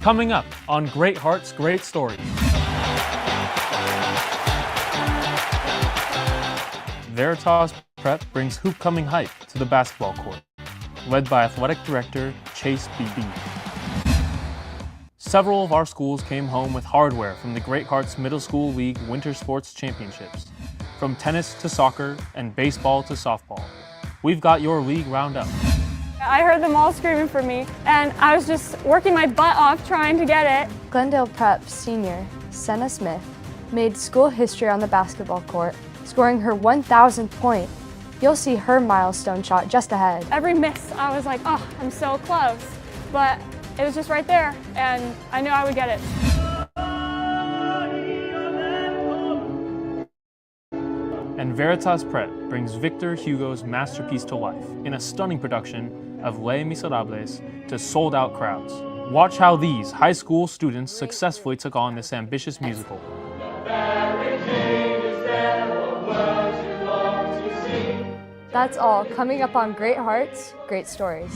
Coming up on Great Hearts, Great Stories. Veritas Prep brings hoop-coming hype to the basketball court, led by Athletic Director Chase Beebe. Several of our schools came home with hardware from the Great Hearts Middle School League Winter Sports Championships. From tennis to soccer and baseball to softball, we've got your league roundup. I heard them all screaming for me, and I was just working my butt off trying to get it. Glendale Prep senior Senna Smith made school history on the basketball court, scoring her 1,000th point. You'll see her milestone shot just ahead. Every miss, I was like, oh, I'm so close. But it was just right there, and I knew I would get it. And Veritas Prep brings Victor Hugo's masterpiece to life in a stunning production of Les Misérables to sold-out crowds. Watch how these high school students successfully took on this ambitious musical. That's all coming up on Great Hearts, Great Stories.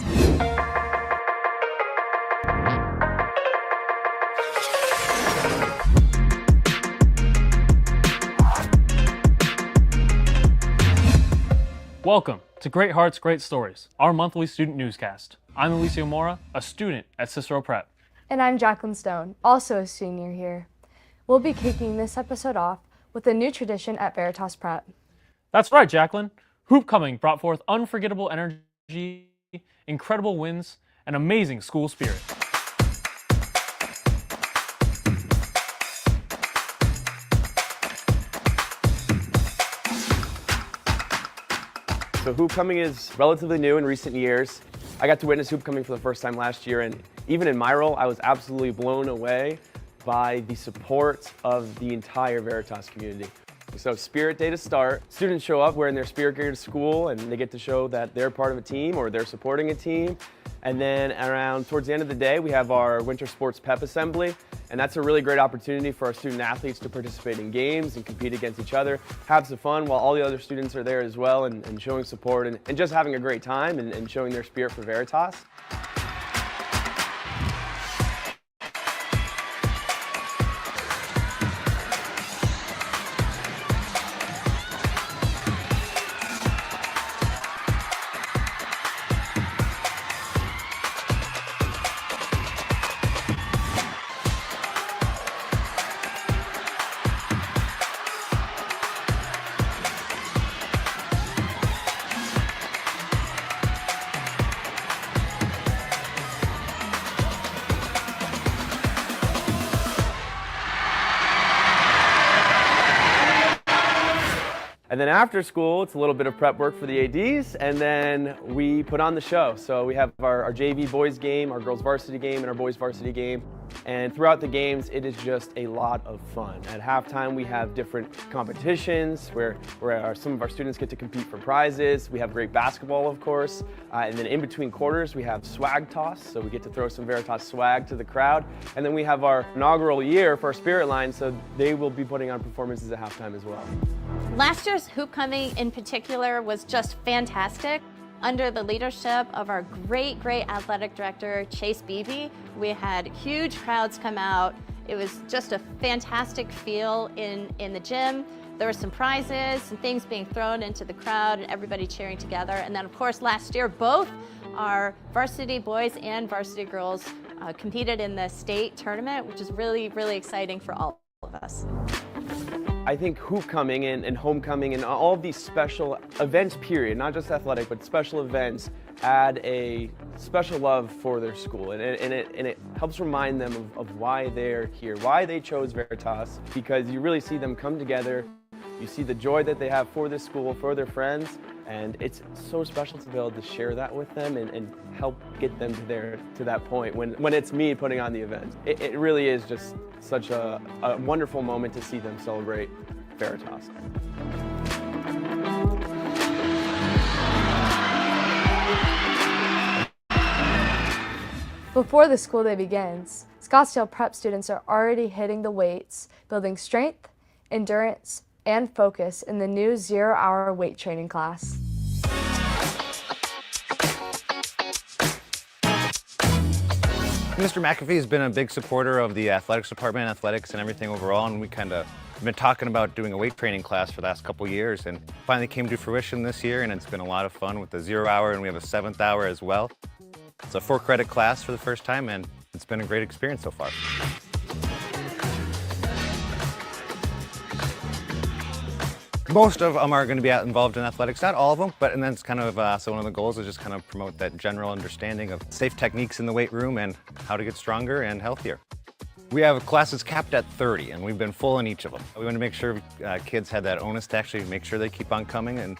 Welcome to Great Hearts, Great Stories, our monthly student newscast. I'm Alicia Mora, a student at Cicero Prep. And I'm Jacqueline Stone, also a senior here. We'll be kicking this episode off with a new tradition at Veritas Prep. That's right, Jacqueline. Hoopcoming brought forth unforgettable energy, incredible wins, and amazing school spirit. So hoopcoming is relatively new in recent years. I got to witness hoopcoming for the first time last year, and even in my role, I was absolutely blown away by the support of the entire Veritas community. So Spirit Day to start, students show up wearing their spirit gear to school, and they get to show that they're part of a team or they're supporting a team. And then towards the end of the day, we have our Winter Sports Pep Assembly, and that's a really great opportunity for our student athletes to participate in games and compete against each other, have some fun while all the other students are there as well and showing support and just having a great time and showing their spirit for Veritas. And then after school, it's a little bit of prep work for the ADs, and then we put on the show. So we have our JV boys game, our girls varsity game, and our boys varsity game. And throughout the games, it is just a lot of fun. At halftime, we have different competitions where some of our students get to compete for prizes. We have great basketball, of course. And then in between quarters, we have swag toss. So we get to throw some Veritas swag to the crowd. And then we have our inaugural year for our Spirit line, so they will be putting on performances at halftime as well. Last year's hoopcoming in particular was just fantastic. Under the leadership of our great athletic director, Chase Beebe, we had huge crowds come out. It was just a fantastic feel in the gym. There were some prizes and things being thrown into the crowd and everybody cheering together. And then of course last year, both our varsity boys and varsity girls competed in the state tournament, which is really exciting for all of us. I think hoopcoming and homecoming and all of these special events, period, not just athletic, but special events, add a special love for their school. And it helps remind them of why they're here, why they chose Veritas, because you really see them come together. You see the joy that they have for this school, for their friends, and it's so special to be able to share that with them and help get them to that point when it's me putting on the event. It really is just such a wonderful moment to see them celebrate Veritas. Before the school day begins, Scottsdale Prep students are already hitting the weights, building strength, endurance, and focus in the new 0-hour weight training class. Mr. McAfee has been a big supporter of the athletics department, athletics and everything overall, and we kind of been talking about doing a weight training class for the last couple years, and finally came to fruition this year, and it's been a lot of fun with the 0 hour, and we have a 7th hour as well. It's a 4-credit class for the first time, and it's been a great experience so far. Most of them are going to be involved in athletics, not all of them, but and then it's kind of, so one of the goals is just kind of promote that general understanding of safe techniques in the weight room and how to get stronger and healthier. We have classes capped at 30, and we've been full in each of them. We want to make sure kids have that onus to actually make sure they keep on coming and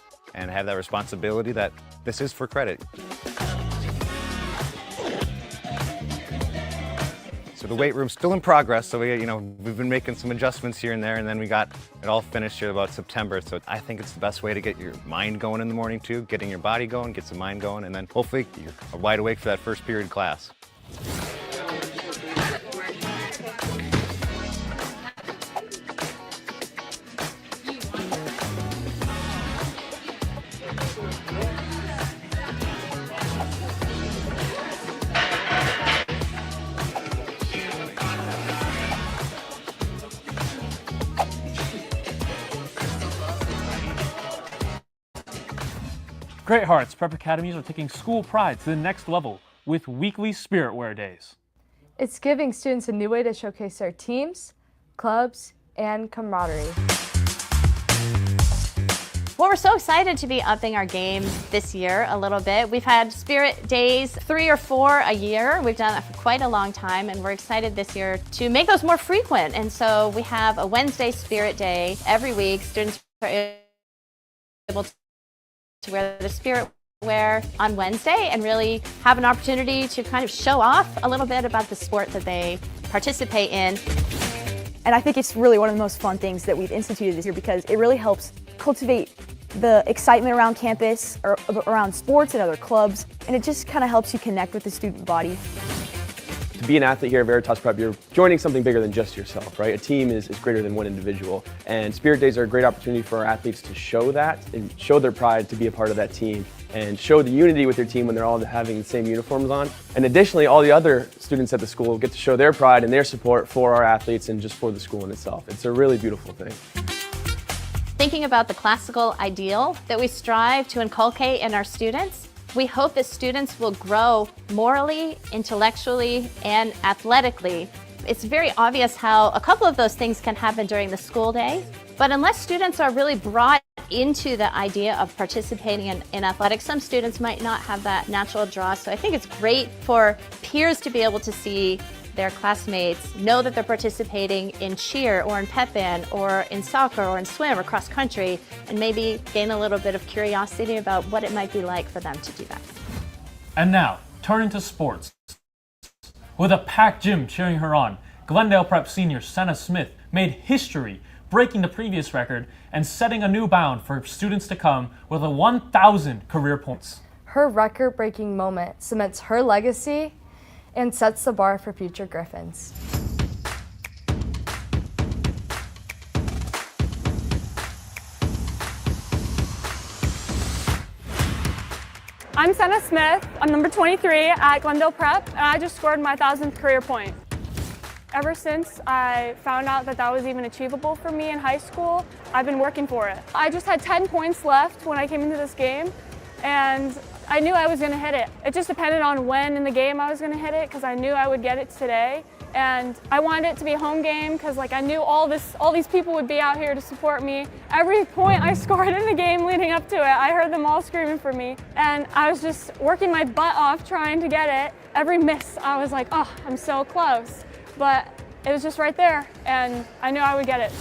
have that responsibility that this is for credit. So the weight room's still in progress, so we've been making some adjustments here and there, and then we got it all finished here about September. So I think it's the best way to get your mind going in the morning too, getting your body going, get some mind going, and then hopefully you're wide awake for that first period class. Great Hearts Prep Academies are taking school pride to the next level with weekly Spirit Wear Days. It's giving students a new way to showcase their teams, clubs, and camaraderie. Well, we're so excited to be upping our game this year a little bit. We've had Spirit Days 3 or 4 a year. We've done that for quite a long time, and we're excited this year to make those more frequent. And so we have a Wednesday Spirit Day every week. Students are able to wear the Spirit wear on Wednesday and really have an opportunity to kind of show off a little bit about the sport that they participate in. And I think it's really one of the most fun things that we've instituted this year because it really helps cultivate the excitement around campus, or around sports and other clubs, and it just kind of helps you connect with the student body. To be an athlete here at Veritas Prep, you're joining something bigger than just yourself, right? A team is greater than one individual, and Spirit Days are a great opportunity for our athletes to show that and show their pride to be a part of that team and show the unity with their team when they're all having the same uniforms on. And additionally, all the other students at the school get to show their pride and their support for our athletes and just for the school in itself. It's a really beautiful thing. Thinking about the classical ideal that we strive to inculcate in our students, we hope that students will grow morally, intellectually, and athletically. It's very obvious how a couple of those things can happen during the school day, but unless students are really brought into the idea of participating in athletics, some students might not have that natural draw. So I think it's great for peers to be able to see their classmates know that they're participating in cheer or in pep band or in soccer or in swim or cross country, and maybe gain a little bit of curiosity about what it might be like for them to do that. And now, turning to sports. With a packed gym cheering her on, Glendale Prep senior Senna Smith made history, breaking the previous record and setting a new bound for students to come with 1,000 career points. Her record-breaking moment cements her legacy and sets the bar for future Griffins. I'm Senna Smith. I'm number 23 at Glendale Prep, and I just scored my 1,000th career point. Ever since I found out that that was even achievable for me in high school, I've been working for it. I just had 10 points left when I came into this game, and I knew I was going to hit it. It just depended on when in the game I was going to hit it, because I knew I would get it today. And I wanted it to be a home game because I knew all these people would be out here to support me. Every point I scored in the game leading up to it, I heard them all screaming for me. And I was just working my butt off trying to get it. Every miss, I was like, oh, I'm so close. But it was just right there, and I knew I would get it.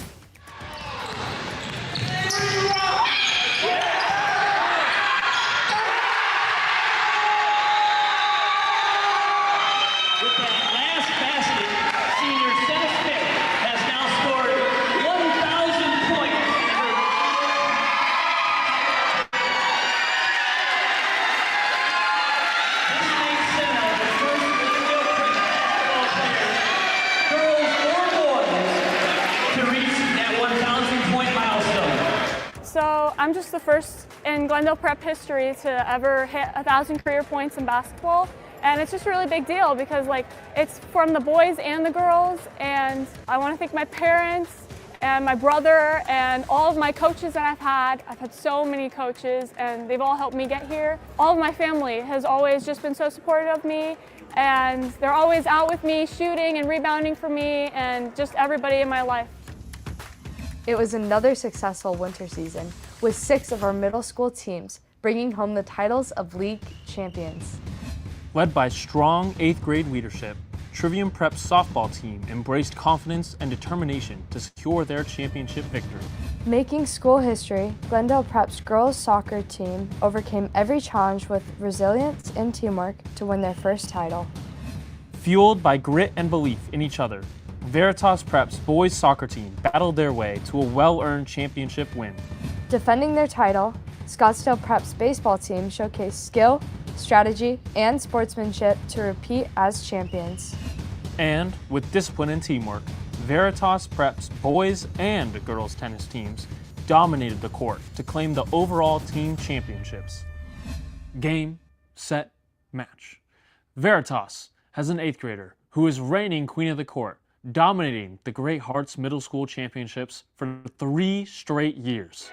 So I'm just the first in Glendale Prep history to ever hit 1,000 career points in basketball, and And it's just a really big deal because like it's from the boys and the girls, and I want to thank my parents and my brother and all of my coaches that I've had. I've had so many coaches and they've all helped me get here. All of my family has always just been so supportive of me, and they're always out with me shooting and rebounding for me, and just everybody in my life. It was another successful winter season with 6 of our middle school teams bringing home the titles of league champions. Led by strong 8th grade leadership, Trivium Prep's softball team embraced confidence and determination to secure their championship victory. Making school history, Glendale Prep's girls soccer team overcame every challenge with resilience and teamwork to win their first title. Fueled by grit and belief in each other, Veritas Prep's boys soccer team battled their way to a well-earned championship win. Defending their title, Scottsdale Prep's baseball team showcased skill, strategy, and sportsmanship to repeat as champions. And with discipline and teamwork, Veritas Prep's boys and girls tennis teams dominated the court to claim the overall team championships. Game, set, match. Veritas has an 8th grader who is reigning queen of the court, dominating the Great Hearts Middle School Championships for 3 straight years.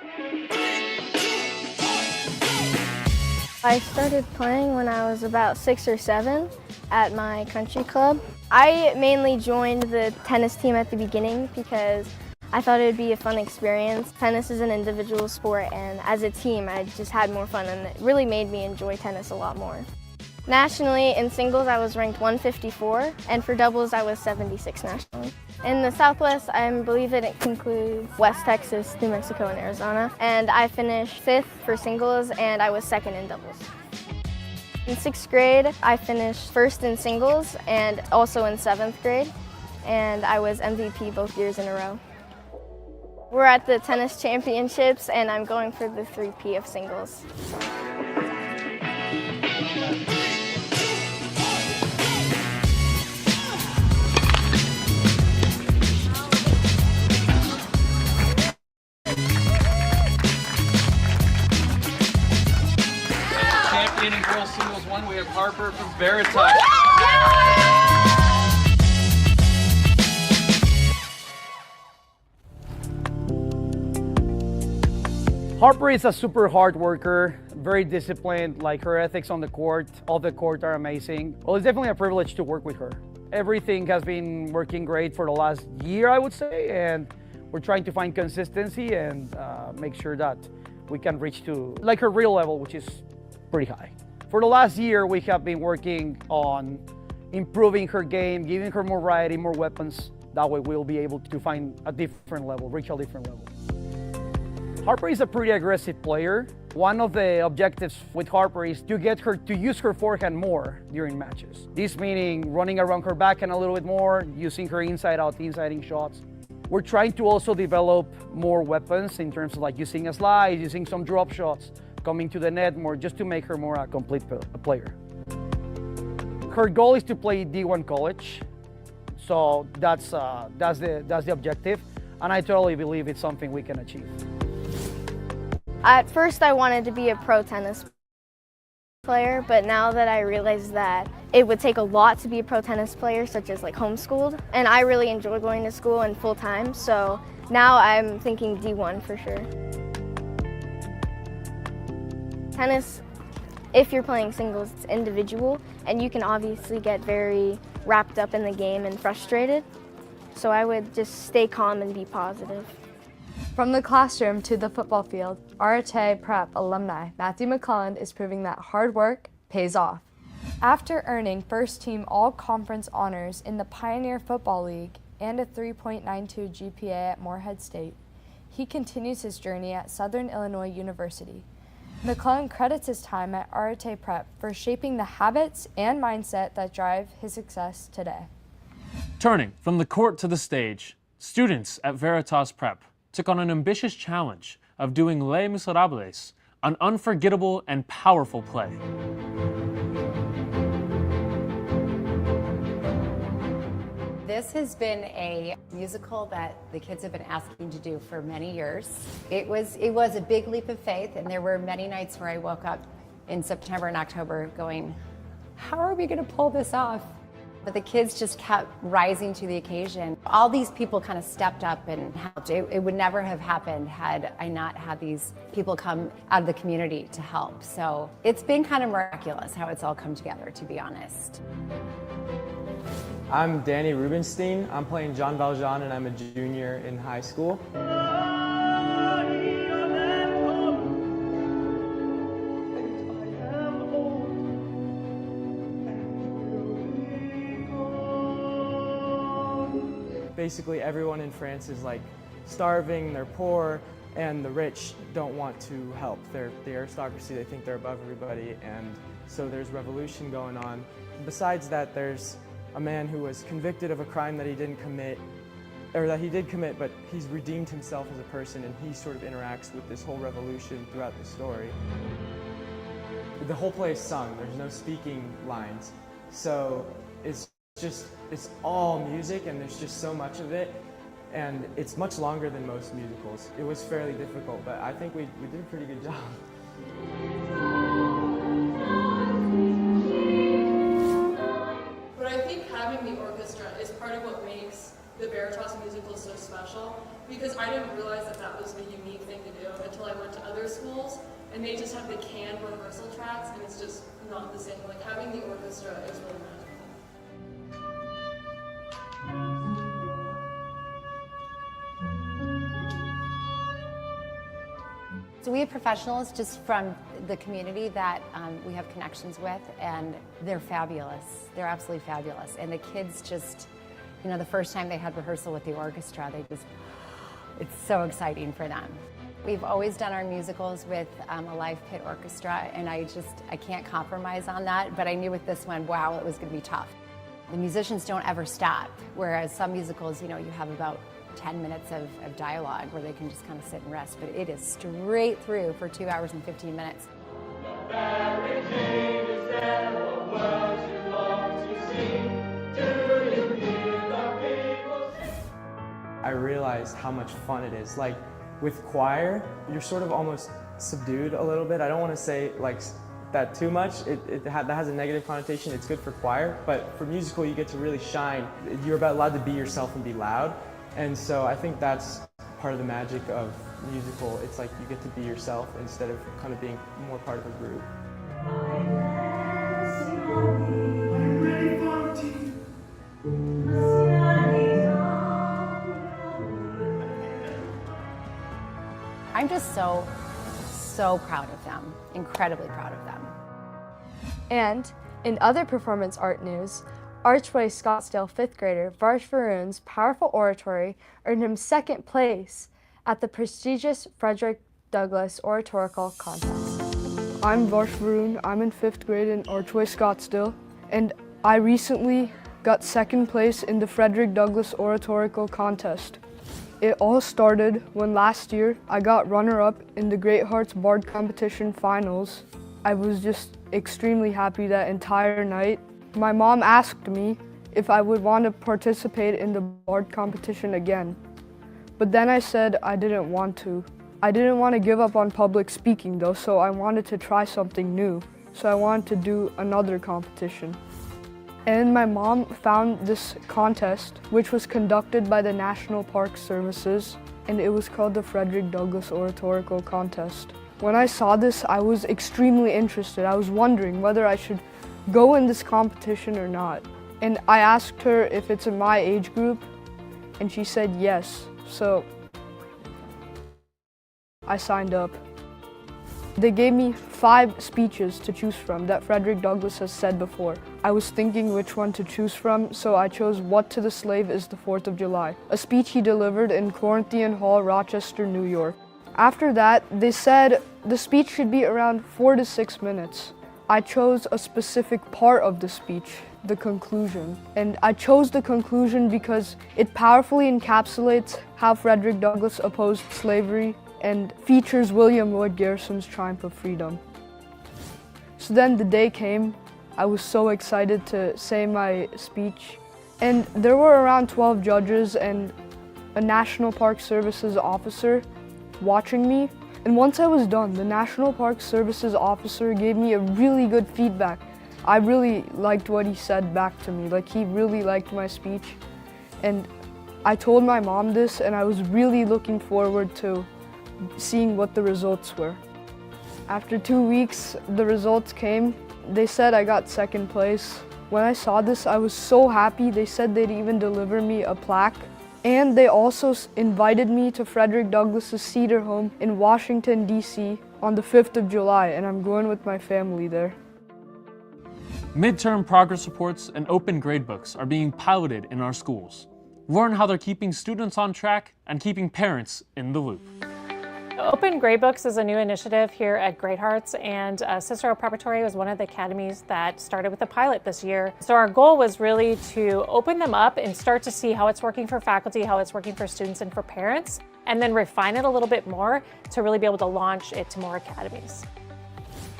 I started playing when I was about 6 or 7 at my country club. I mainly joined the tennis team at the beginning because I thought it would be a fun experience. Tennis is an individual sport, and as a team I just had more fun, and it really made me enjoy tennis a lot more. Nationally, in singles I was ranked 154, and for doubles I was 76 nationally. In the Southwest, I believe it includes West Texas, New Mexico, and Arizona, and I finished 5th for singles, and I was 2nd in doubles. In 6th grade, I finished 1st in singles and also in 7th grade, and I was MVP both years in a row. We're at the tennis championships, and I'm going for the 3P of singles. Champion in girls singles 1, we have Harper from Veritas. Harper is a super hard worker, very disciplined, like her ethics on the court, off the court are amazing. Well, it's definitely a privilege to work with her. Everything has been working great for the last year, I would say, and we're trying to find consistency and make sure that we can reach to like her real level, which is pretty high. For the last year, we have been working on improving her game, giving her more variety, more weapons. That way we'll be able to find a different level, reach a different level. Harper is a pretty aggressive player. One of the objectives with Harper is to get her to use her forehand more during matches. This meaning running around her backhand a little bit more, using her inside-out, inside-in shots. We're trying to also develop more weapons in terms of like using a slide, using some drop shots, coming to the net more, just to make her more a complete player. Her goal is to play D1 college, so that's the objective, and I totally believe it's something we can achieve. At first I wanted to be a pro tennis player, but now that I realize that it would take a lot to be a pro tennis player, such as like homeschooled, and I really enjoy going to school and full time, so now I'm thinking D1 for sure. Tennis, if you're playing singles, it's individual, and you can obviously get very wrapped up in the game and frustrated, so I would just stay calm and be positive. From the classroom to the football field, Veritas Prep alumni Matthew McClelland is proving that hard work pays off. After earning first-team all-conference honors in the Pioneer Football League and a 3.92 GPA at Morehead State, he continues his journey at Southern Illinois University. McClelland credits his time at Veritas Prep for shaping the habits and mindset that drive his success today. Turning from the court to the stage, students at Veritas Prep took on an ambitious challenge of doing Les Misérables, an unforgettable and powerful play. This has been a musical that the kids have been asking to do for many years. It was a big leap of faith, and there were many nights where I woke up in September and October going, how are we going to pull this off? But the kids just kept rising to the occasion. All these people kind of stepped up and helped. It would never have happened had I not had these people come out of the community to help. So it's been kind of miraculous how it's all come together, to be honest. I'm Danny Rubenstein. I'm playing Jean Valjean and I'm a junior in high school. Basically everyone in France is like starving, they're poor, and the rich don't want to help. They're the aristocracy, they think they're above everybody, and so there's revolution going on. Besides that, there's a man who was convicted of a crime that he didn't commit, or that he did commit, but he's redeemed himself as a person, and he sort of interacts with this whole revolution throughout the story. The whole play is sung, there's no speaking lines, so it's all music, and there's just so much of it, and it's much longer than most musicals. It was fairly difficult, but I think we did a pretty good job. But I think having the orchestra is part of what makes the Veritas musical so special, because I didn't realize that that was the unique thing to do until I went to other schools, and they just have the canned rehearsal tracks, and it's just not the same. Like, having the orchestra is really magical. So we have professionals just from the community that we have connections with, and they're fabulous. They're absolutely fabulous. And the kids just, you know, the first time they had rehearsal with the orchestra, it's so exciting for them. We've always done our musicals with a live pit orchestra, and I can't compromise on that, but I knew with this one, wow, it was gonna be tough. The musicians don't ever stop, whereas some musicals, you know, you have about 10 minutes of dialogue where they can just kind of sit and rest, but it is straight through for 2 hours and 15 minutes. I realized how much fun it is. Like with choir, you're sort of almost subdued a little bit. I don't want to say like that too much. That has a negative connotation. It's good for choir, but for musical, you get to really shine. You're allowed to be yourself and be loud. And so I think that's part of the magic of musical. It's like you get to be yourself instead of kind of being more part of a group. I'm just so proud of them, incredibly proud of them. And in other performance art news, Archway Scottsdale 5th grader Varsh Varun's powerful oratory earned him 2nd place at the prestigious Frederick Douglass Oratorical Contest. I'm Varsh Varun. I'm in 5th grade in Archway Scottsdale, and I recently got 2nd place in the Frederick Douglass Oratorical Contest. It all started when last year I got runner-up in the Great Hearts Bard Competition Finals. I was just extremely happy that entire night. My mom asked me if I would want to participate in the Bard competition again, but then I said I didn't want to. I didn't want to give up on public speaking though, so I wanted to try something new. So I wanted to do another competition. And my mom found this contest, which was conducted by the National Park Services, and it was called the Frederick Douglass Oratorical Contest. When I saw this, I was extremely interested. I was wondering whether I should go in this competition or not. And I asked her if it's in my age group, and she said yes. So I signed up. They gave me 5 speeches to choose from that Frederick Douglass has said before. I was thinking which one to choose from, so I chose What to the Slave is the 4th of July, a speech he delivered in Corinthian Hall, Rochester, New York. After that, they said the speech should be around 4 to 6 minutes. I chose a specific part of the speech, the conclusion. And I chose the conclusion because it powerfully encapsulates how Frederick Douglass opposed slavery and features William Lloyd Garrison's triumph of freedom. So then the day came. I was so excited to say my speech. And there were around 12 judges and a National Park Services officer watching me. And once I was done, the National Park Services officer gave me a really good feedback I really liked what he said back to me. Like, he really liked my speech. And I told my mom this, and I was really looking forward to seeing what the results were. After 2 weeks, the results came. They said I got second place. When I saw this, I was so happy. They said they'd even deliver me a plaque. And they also invited me to Frederick Douglass's Cedar home in Washington, D.C. on the 5th of July, and I'm going with my family there. Midterm progress reports and open gradebooks are being piloted in our schools. Learn how they're keeping students on track and keeping parents in the loop. Open Gradebooks is a new initiative here at Great Hearts, and Cicero Preparatory was one of the academies that started with a pilot this year. So our goal was really to open them up and start to see how it's working for faculty, how it's working for students and for parents, and then refine it a little bit more to really be able to launch it to more academies.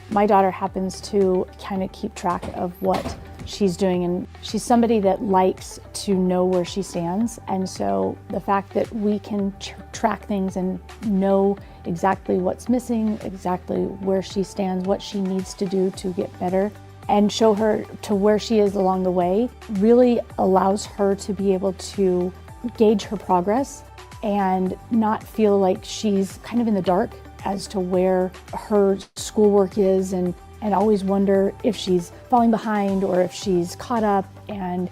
My daughter happens to kind of keep track of what she's doing, and she's somebody that likes to know where she stands, and so the fact that we can track things and know exactly what's missing, exactly where she stands, what she needs to do to get better, and show her to where she is along the way really allows her to be able to gauge her progress and not feel like she's kind of in the dark as to where her schoolwork is, and always wonder if she's falling behind or if she's caught up. And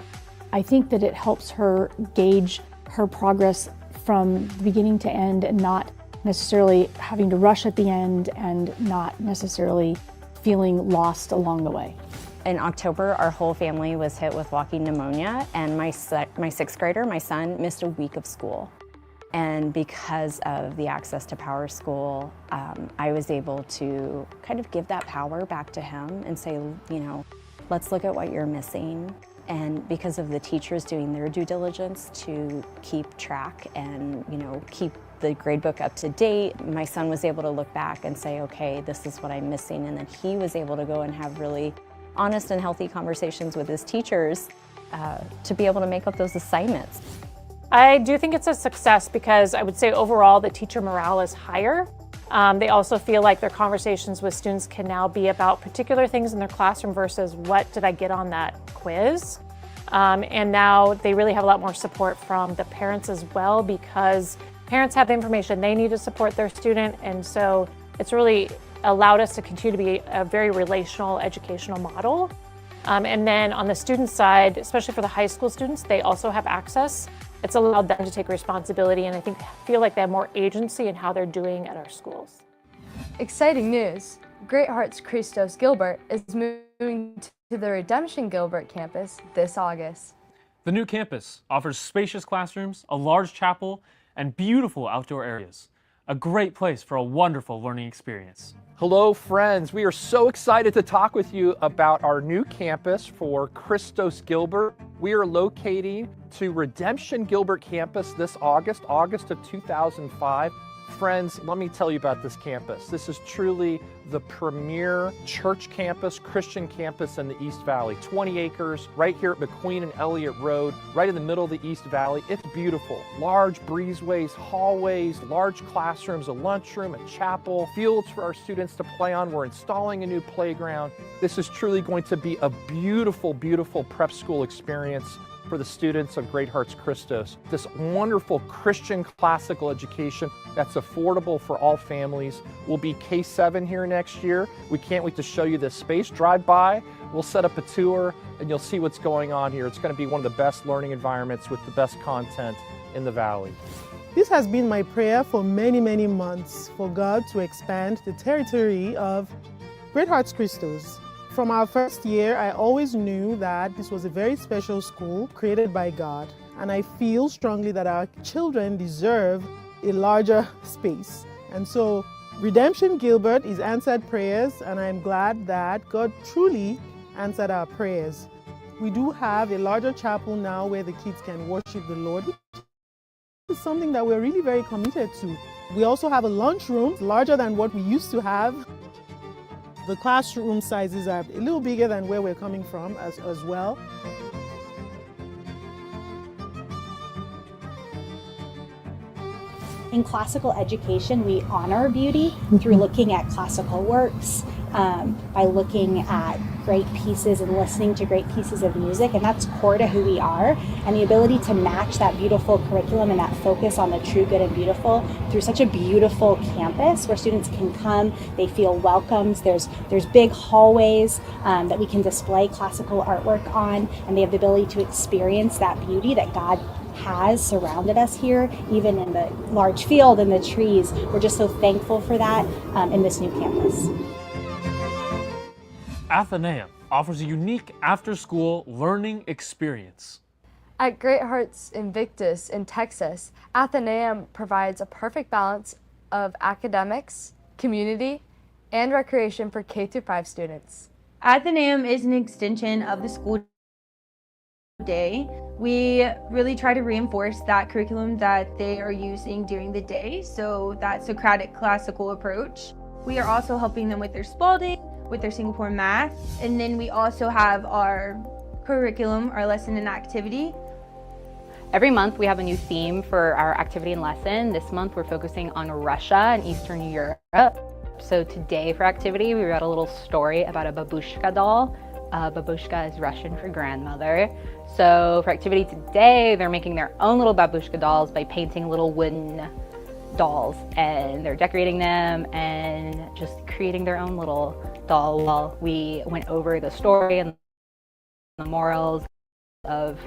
I think that it helps her gauge her progress from beginning to end and not necessarily having to rush at the end and not necessarily feeling lost along the way. In October, our whole family was hit with walking pneumonia, and my sixth grader, my son, missed a week of school. And because of the access to Power School, I was able to kind of give that power back to him and say, you know, let's look at what you're missing. And because of the teachers doing their due diligence to keep track and, you know, keep the gradebook up to date, my son was able to look back and say, okay, this is what I'm missing. And then he was able to go and have really honest and healthy conversations with his teachers to be able to make up those assignments. I do think it's a success because I would say overall the teacher morale is higher. They also feel like their conversations with students can now be about particular things in their classroom versus what did I get on that quiz. And now they really have a lot more support from the parents as well, because parents have the information they need to support their student, and so it's really allowed us to continue to be a very relational educational model. And then on the student side, especially for the high school students, they also have access. It's allowed them to take responsibility, and I think feel like they have more agency in how they're doing at our schools. Exciting news! Great Hearts Christos Gilbert is moving to the Redemption Gilbert campus this August. The new campus offers spacious classrooms, a large chapel, and beautiful outdoor areas. A great place for a wonderful learning experience. Hello friends, we are so excited to talk with you about our new campus for Christos Gilbert. We are locating to Redemption Gilbert campus this August of 2005. Friends, let me tell you about this campus. This is truly the premier church campus, Christian campus in the East Valley. 20 acres right here at McQueen and Elliott Road, right in the middle of the East Valley. It's beautiful. Large breezeways, hallways, large classrooms, a lunchroom, a chapel, fields for our students to play on. We're installing a new playground. This is truly going to be a beautiful, beautiful prep school experience for the students of Great Hearts Christos. This wonderful Christian classical education that's affordable for all families. We'll be K-7 here next year. We can't wait to show you this space. Drive by, we'll set up a tour, and you'll see what's going on here. It's going to be one of the best learning environments with the best content in the Valley. This has been my prayer for many, many months, for God to expand the territory of Great Hearts Christos. From our first year, I always knew that this was a very special school created by God, and I feel strongly that our children deserve a larger space. And so Redemption Gilbert is answered prayers, and I'm glad that God truly answered our prayers. We do have a larger chapel now where the kids can worship the Lord. This is something that we're really very committed to. We also have a lunchroom larger than what we used to have. The classroom sizes are a little bigger than where we're coming from as well. In classical education, we honor beauty through looking at classical works, by looking at great pieces and listening to great pieces of music, and that's core to who we are. And the ability to match that beautiful curriculum and that focus on the true, good, and beautiful through such a beautiful campus where students can come, they feel welcomed. There's big hallways that we can display classical artwork on, and they have the ability to experience that beauty that God has surrounded us here, even in the large field and the trees. We're just so thankful for that in this new campus. Athenaeum offers a unique after-school learning experience. At Great Hearts Invictus in Texas, Athenaeum provides a perfect balance of academics, community, and recreation for K-5 students. Athenaeum is an extension of the school day. We really try to reinforce that curriculum that they are using during the day, so that Socratic classical approach. We are also helping them with their Spalding, with their Singapore math, and then we also have our curriculum, our lesson and activity. Every month we have a new theme for our activity and lesson. This month we're focusing on Russia and Eastern Europe. So today for activity we read a little story about a babushka doll. Babushka is Russian for grandmother. So for activity today, they're making their own little babushka dolls by painting little wooden dolls, and they're decorating them and just creating their own little doll while we went over the story and the morals of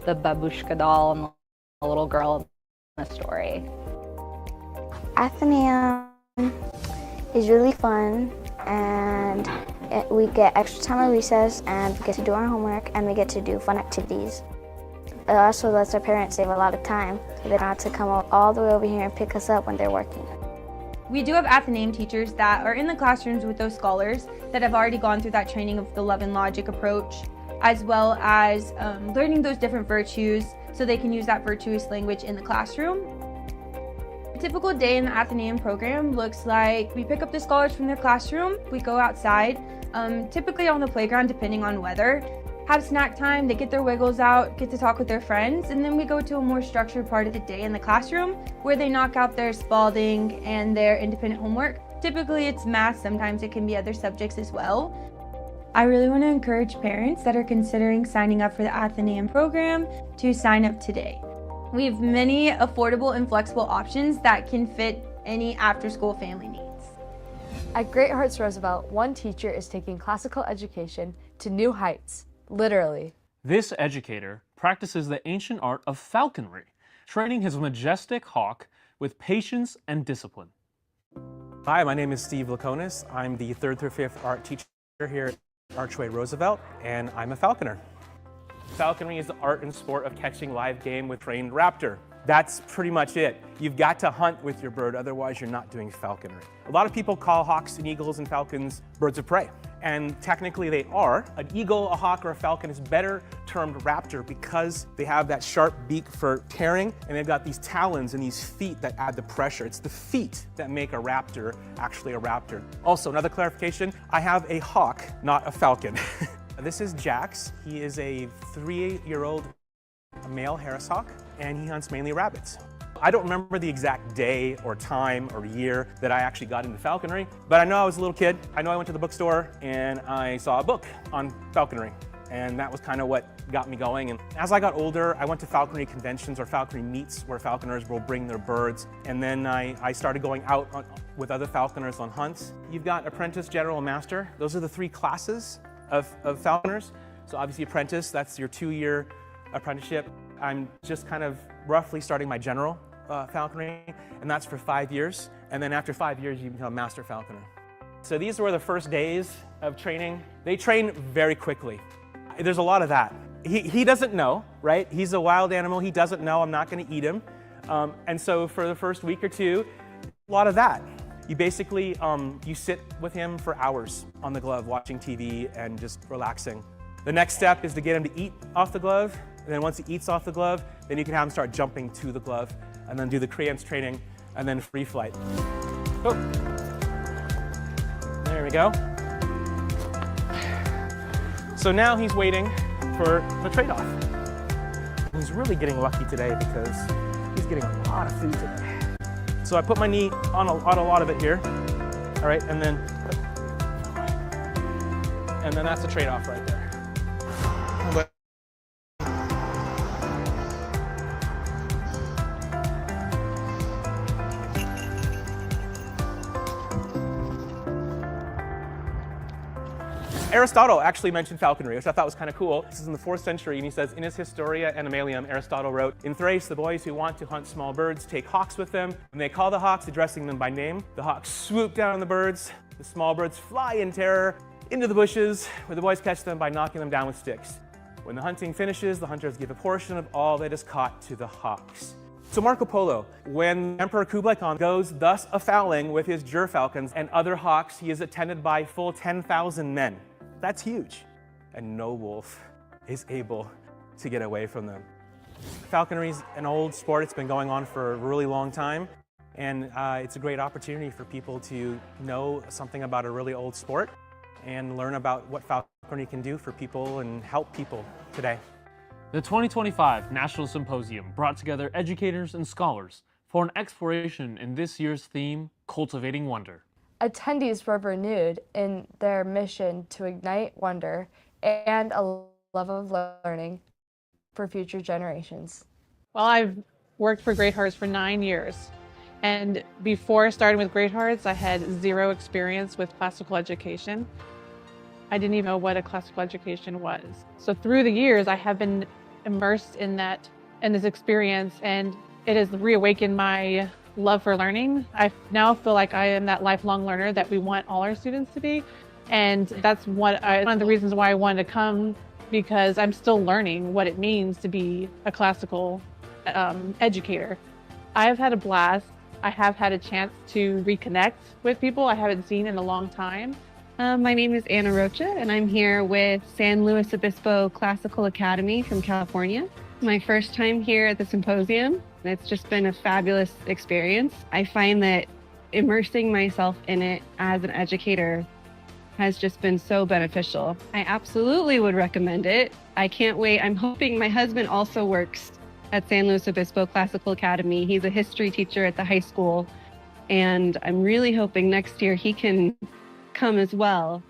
the babushka doll and the little girl in the story. Athenaeum is really fun, and we get extra time at recess, and we get to do our homework, and we get to do fun activities. It also lets our parents save a lot of time, so they don't have to come all the way over here and pick us up when they're working. We do have Athenaeum teachers that are in the classrooms with those scholars that have already gone through that training of the love and logic approach, as well as learning those different virtues so they can use that virtuous language in the classroom. A typical day in the Athenaeum program looks like we pick up the scholars from their classroom, we go outside, typically on the playground depending on weather, have snack time, they get their wiggles out, get to talk with their friends, and then we go to a more structured part of the day in the classroom where they knock out their Spalding and their independent homework. Typically it's math, sometimes it can be other subjects as well. I really want to encourage parents that are considering signing up for the Athenaeum program to sign up today. We have many affordable and flexible options that can fit any after-school family needs. At Great Hearts Roosevelt, one teacher is taking classical education to new heights, literally. This educator practices the ancient art of falconry, training his majestic hawk with patience and discipline. Hi, my name is Steve Laconis. I'm the 3rd through 5th art teacher here at Archway Roosevelt, and I'm a falconer. Falconry is the art and sport of catching live game with trained raptor. That's pretty much it. You've got to hunt with your bird, otherwise you're not doing falconry. A lot of people call hawks and eagles and falcons birds of prey, and technically they are. An eagle, a hawk, or a falcon is better termed raptor because they have that sharp beak for tearing, and they've got these talons and these feet that add the pressure. It's the feet that make a raptor actually a raptor. Also, another clarification, I have a hawk, not a falcon. This is Jax. He is a 3-year-old male Harris hawk, and he hunts mainly rabbits. I don't remember the exact day or time or year that I actually got into falconry, but I know I was a little kid. I know I went to the bookstore and I saw a book on falconry, and that was kind of what got me going. And as I got older, I went to falconry conventions or falconry meets where falconers will bring their birds, and then I started going out with other falconers on hunts. You've got apprentice, general, and master. Those are the 3 classes of falconers. So obviously apprentice, that's your 2-year apprenticeship. I'm just kind of roughly starting my general falconry, and that's for 5 years. And then after 5 years, you become a master falconer. So these were the first days of training. They train very quickly. There's a lot of that. He doesn't know, right? He's a wild animal. He doesn't know I'm not going to eat him. And so for the first week or 2, a lot of that. You basically, you sit with him for hours on the glove, watching TV and just relaxing. The next step is to get him to eat off the glove, and then once he eats off the glove, then you can have him start jumping to the glove, and then do the creance training, and then free flight. Oh. There we go. So now he's waiting for the trade-off. He's really getting lucky today because he's getting a lot of food today. So I put my knee on a lot of it here, all right, and and then that's the trade-off right there. Aristotle actually mentioned falconry, which I thought was kind of cool. This is in the 4th century, and he says, in his Historia Animalium, Aristotle wrote, "In Thrace, the boys who want to hunt small birds take hawks with them. When they call the hawks, addressing them by name, the hawks swoop down on the birds. The small birds fly in terror into the bushes, where the boys catch them by knocking them down with sticks. When the hunting finishes, the hunters give a portion of all that is caught to the hawks." So Marco Polo, when Emperor Kublai Khan goes thus a-fowling with his gerfalcons and other hawks, he is attended by full 10,000 men. That's huge. And no wolf is able to get away from them. Falconry is an old sport. It's been going on for a really long time. And it's a great opportunity for people to know something about a really old sport and learn about what falconry can do for people and help people today. The 2025 National Symposium brought together educators and scholars for an exploration in this year's theme, Cultivating Wonder. Attendees were renewed in their mission to ignite wonder and a love of learning for future generations. Well, I've worked for Great Hearts for 9 years. And before starting with Great Hearts, I had zero experience with classical education. I didn't even know what a classical education was. So through the years, I have been immersed in this experience, and it has reawakened my love for learning. I now feel like I am that lifelong learner that we want all our students to be. And that's one of the reasons why I wanted to come, because I'm still learning what it means to be a classical educator. I have had a blast. I have had a chance to reconnect with people I haven't seen in a long time. My name is Anna Rocha, and I'm here with San Luis Obispo Classical Academy from California. My first time here at the symposium. It's just been a fabulous experience. I find that immersing myself in it as an educator has just been so beneficial. I absolutely would recommend it. I can't wait. I'm hoping my husband also works at San Luis Obispo Classical Academy. He's a history teacher at the high school, and I'm really hoping next year he can come as well.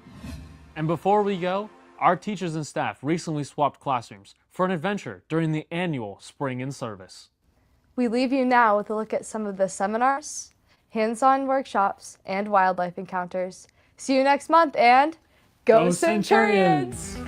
And before we go, our teachers and staff recently swapped classrooms for an adventure during the annual Spring in Service. We leave you now with a look at some of the seminars, hands-on workshops, and wildlife encounters. See you next month, and go Centurions!